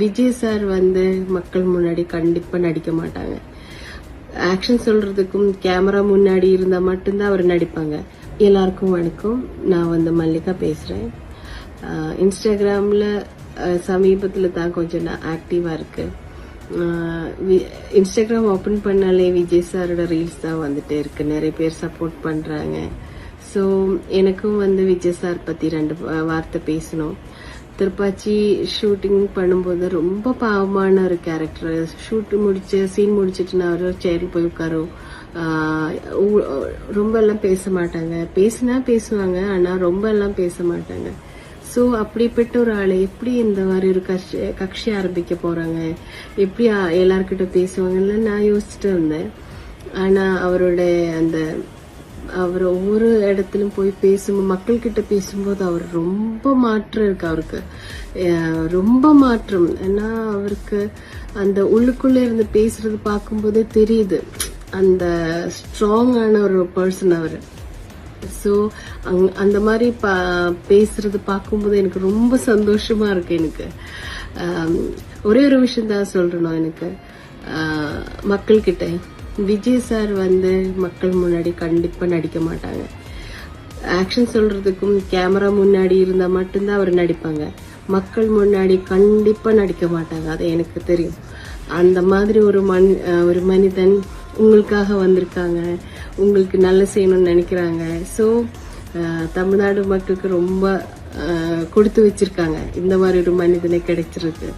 Vijay sir வந்து மக்கள் முன்னாடி கண்டிப்பா நடிக்க மாட்டாங்க. ஆக்ஷன் சொல்றதுக்கும் கேமரா முன்னாடி இருந்தா மட்டும்தான் அவர் நடிப்பாங்க. எல்லாருக்கும் வணக்கம். நான் வந்து மல்லிகா பேசுறேன். இன்ஸ்டாகிராம்ல சமீபத்துல தான் கொஞ்சம் ஆக்டிவா இருக்கு. இன்ஸ்டாகிராம் ஓபன் பண்ணாலே விஜய் சாரோட ரீல்ஸ் தான் வந்துட்டே இருக்கு. நிறைய பேர் சப்போர்ட் பண்றாங்க. ஸோ எனக்கும் வந்து விஜய் சார் பத்தி 2 வார்த்தை பேசணும். திருப்பாச்சி ஷூட்டிங் பண்ணும்போது ரொம்ப பாவமான ஒரு கேரக்டர். சீன் முடிச்சிட்டு நான் ஒரு சேர்ல போய் உட்காரும். ரொம்ப எல்லாம் பேச மாட்டாங்க. பேசினா பேசுவாங்க, ஆனா ரொம்ப எல்லாம் பேச மாட்டாங்க. ஸோ அப்படிப்பட்ட ஒரு ஆளை எப்படி இந்த மாதிரி ஒரு கட்சி ஆரம்பிக்க போறாங்க, எப்படி எல்லார்கிட்ட பேசுவாங்கன்னு நான் யோசிச்சுட்டு இருந்தேன். ஆனா அவர் ஒவ்வொரு இடத்திலும் போய் மக்கள் கிட்ட பேசும்போது அவர் ரொம்ப மாற்றம் இருக்கு. அவருக்கு ரொம்ப மாற்றம். ஏன்னா அவருக்கு அந்த உள்ளுக்குள்ள இருந்து பேசுறது பார்க்கும்போதே தெரியுது, அந்த ஸ்ட்ராங்கான ஒரு பர்சன் அவரு. ஸோ அந்த மாதிரி பேசுறது பார்க்கும்போது எனக்கு ரொம்ப சந்தோஷமா இருக்கு. எனக்கு ஒரே ஒரு விஷயம் தான் சொல்றேன். எனக்கு மக்கள் கிட்ட விஜய் சார் வந்து மக்கள் முன்னாடி கண்டிப்பா நடிக்க மாட்டாங்க. ஆக்ஷன் சொல்றதுக்கும் கேமரா முன்னாடி இருந்தா மட்டும்தான் அவர் நடிப்பாங்க. மக்கள் முன்னாடி கண்டிப்பா நடிக்க மாட்டாங்க. அது எனக்கு தெரியும். அந்த மாதிரி ஒரு மனிதன் உங்களுக்காக வந்திருக்காங்க, உங்களுக்கு நல்ல செய்யணும்னு நினைக்கிறாங்க. ஸோ தமிழ்நாடு மக்களுக்கு ரொம்ப கொடுத்து வச்சிருக்காங்க இந்த மாதிரி ஒரு மனிதனை கிடைச்சிருக்கு.